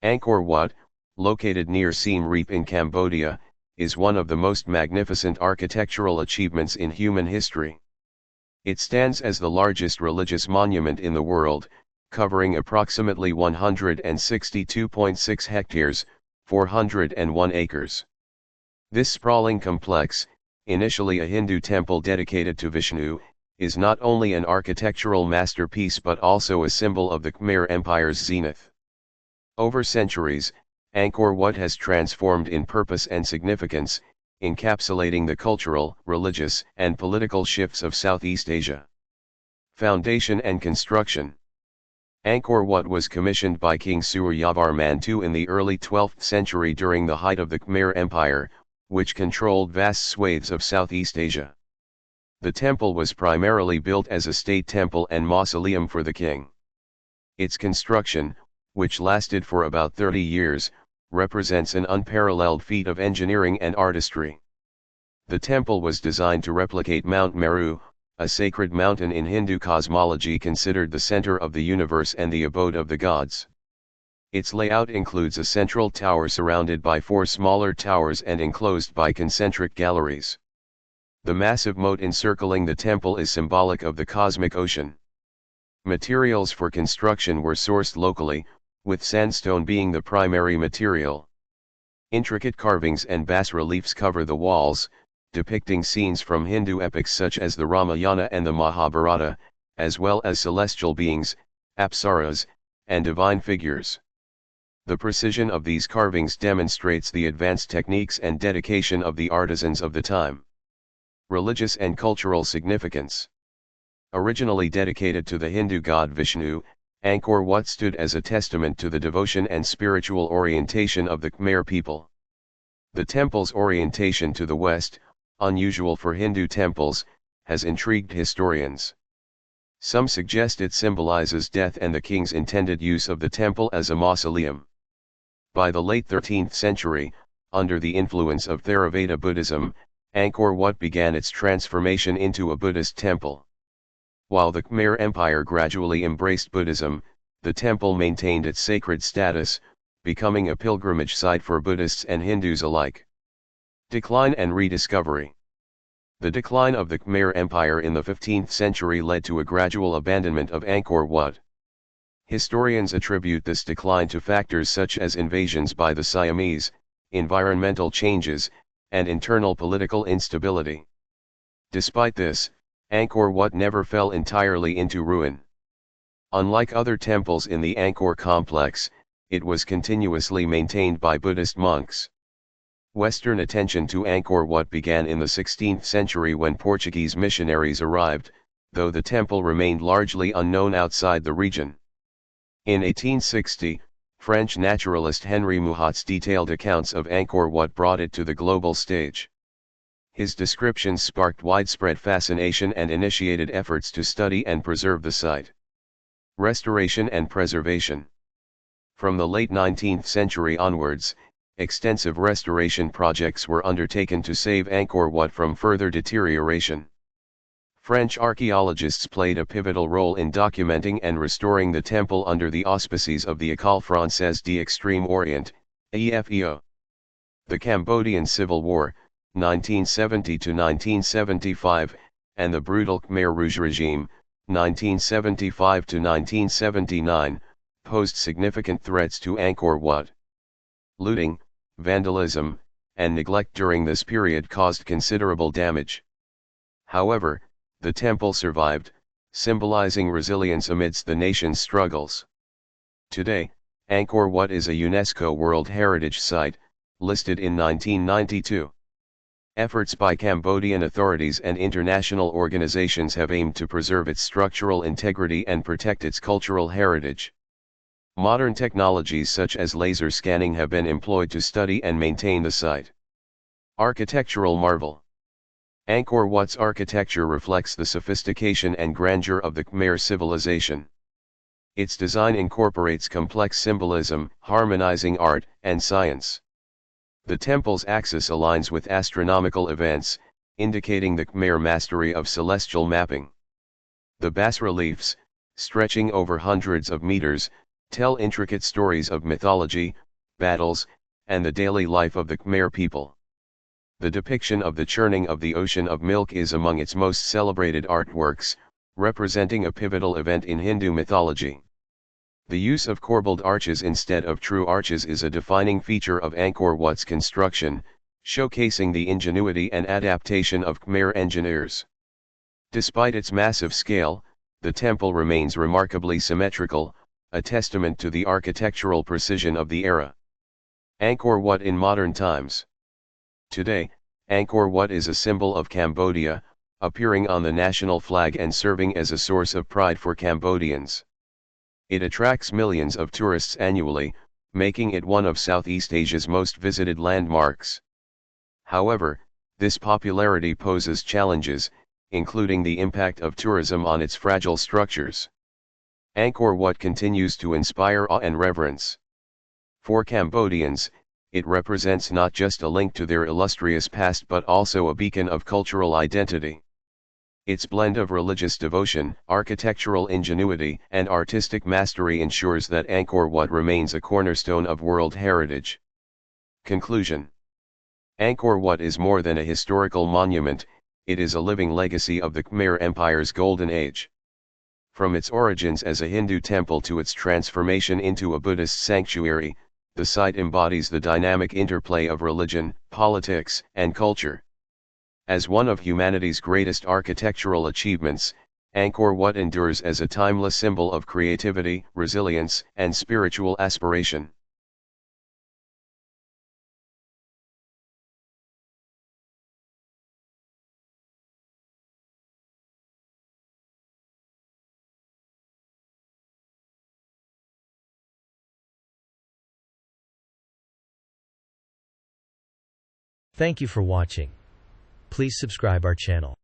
Angkor Wat, located near Siem Reap in Cambodia, is one of the most magnificent architectural achievements in human history. It stands as the largest religious monument in the world, covering approximately 162.6 hectares, 401 acres. This sprawling complex, initially a Hindu temple dedicated to Vishnu, is not only an architectural masterpiece but also a symbol of the Khmer Empire's zenith. Over centuries, Angkor Wat has transformed in purpose and significance, encapsulating the cultural, religious, and political shifts of Southeast Asia. Foundation and construction. Angkor Wat was commissioned by King Suryavarman II in the early 12th century during the height of the Khmer Empire, which controlled vast swathes of Southeast Asia. The temple was primarily built as a state temple and mausoleum for the king. Its construction, which lasted for about 30 years, represents an unparalleled feat of engineering and artistry. The temple was designed to replicate Mount Meru, a sacred mountain in Hindu cosmology considered the center of the universe and the abode of the gods. Its layout includes a central tower surrounded by 4 smaller towers and enclosed by concentric galleries. The massive moat encircling the temple is symbolic of the cosmic ocean. Materials for construction were sourced locally, with sandstone being the primary material. Intricate carvings and bas-reliefs cover the walls, depicting scenes from Hindu epics such as the Ramayana and the Mahabharata, as well as celestial beings, apsaras, and divine figures. The precision of these carvings demonstrates the advanced techniques and dedication of the artisans of the time. Religious and cultural significance. Originally dedicated to the Hindu god Vishnu, Angkor Wat stood as a testament to the devotion and spiritual orientation of the Khmer people. The temple's orientation to the west, unusual for Hindu temples, has intrigued historians. Some suggest it symbolizes death and the king's intended use of the temple as a mausoleum. By the late 13th century, under the influence of Theravada Buddhism, Angkor Wat began its transformation into a Buddhist temple. While the Khmer Empire gradually embraced Buddhism, the temple maintained its sacred status, becoming a pilgrimage site for Buddhists and Hindus alike. Decline and rediscovery. The decline of the Khmer Empire in the 15th century led to a gradual abandonment of Angkor Wat. Historians attribute this decline to factors such as invasions by the Siamese, environmental changes, and internal political instability. Despite this, Angkor Wat never fell entirely into ruin. Unlike other temples in the Angkor complex, it was continuously maintained by Buddhist monks. Western attention to Angkor Wat began in the 16th century when Portuguese missionaries arrived, though the temple remained largely unknown outside the region. In 1860, French naturalist Henri Mouhot's detailed accounts of Angkor Wat brought it to the global stage. His descriptions sparked widespread fascination and initiated efforts to study and preserve the site. Restoration and preservation. From the late 19th century onwards, extensive restoration projects were undertaken to save Angkor Wat from further deterioration. French archaeologists played a pivotal role in documenting and restoring the temple under the auspices of the École Française d'Extrême Orient, EFEO. The Cambodian Civil War, 1970 to 1975, and the brutal Khmer Rouge regime, 1975 to 1979, posed significant threats to Angkor Wat. Looting, vandalism, and neglect during this period caused considerable damage. However, the temple survived, symbolizing resilience amidst the nation's struggles. Today, Angkor Wat is a UNESCO World Heritage Site, listed in 1992. Efforts by Cambodian authorities and international organizations have aimed to preserve its structural integrity and protect its cultural heritage. Modern technologies such as laser scanning have been employed to study and maintain the site. Architectural marvel. Angkor Wat's architecture reflects the sophistication and grandeur of the Khmer civilization. Its design incorporates complex symbolism, harmonizing art and science. The temple's axis aligns with astronomical events, indicating the Khmer mastery of celestial mapping. The bas-reliefs, stretching over hundreds of meters, tell intricate stories of mythology, battles, and the daily life of the Khmer people. The depiction of the churning of the ocean of milk is among its most celebrated artworks, representing a pivotal event in Hindu mythology. The use of corbelled arches instead of true arches is a defining feature of Angkor Wat's construction, showcasing the ingenuity and adaptation of Khmer engineers. Despite its massive scale, the temple remains remarkably symmetrical, a testament to the architectural precision of the era. Angkor Wat in modern times. Today, Angkor Wat is a symbol of Cambodia, appearing on the national flag and serving as a source of pride for Cambodians. It attracts millions of tourists annually, making it one of Southeast Asia's most visited landmarks. However, this popularity poses challenges, including the impact of tourism on its fragile structures. Angkor Wat continues to inspire awe and reverence. For Cambodians, it represents not just a link to their illustrious past but also a beacon of cultural identity. Its blend of religious devotion, architectural ingenuity, and artistic mastery ensures that Angkor Wat remains a cornerstone of world heritage. Conclusion. Angkor Wat is more than a historical monument, it is a living legacy of the Khmer Empire's golden age. From its origins as a Hindu temple to its transformation into a Buddhist sanctuary, the site embodies the dynamic interplay of religion, politics, and culture. As one of humanity's greatest architectural achievements, Angkor Wat endures as a timeless symbol of creativity, resilience, and spiritual aspiration. Thank you for watching. Please subscribe our channel.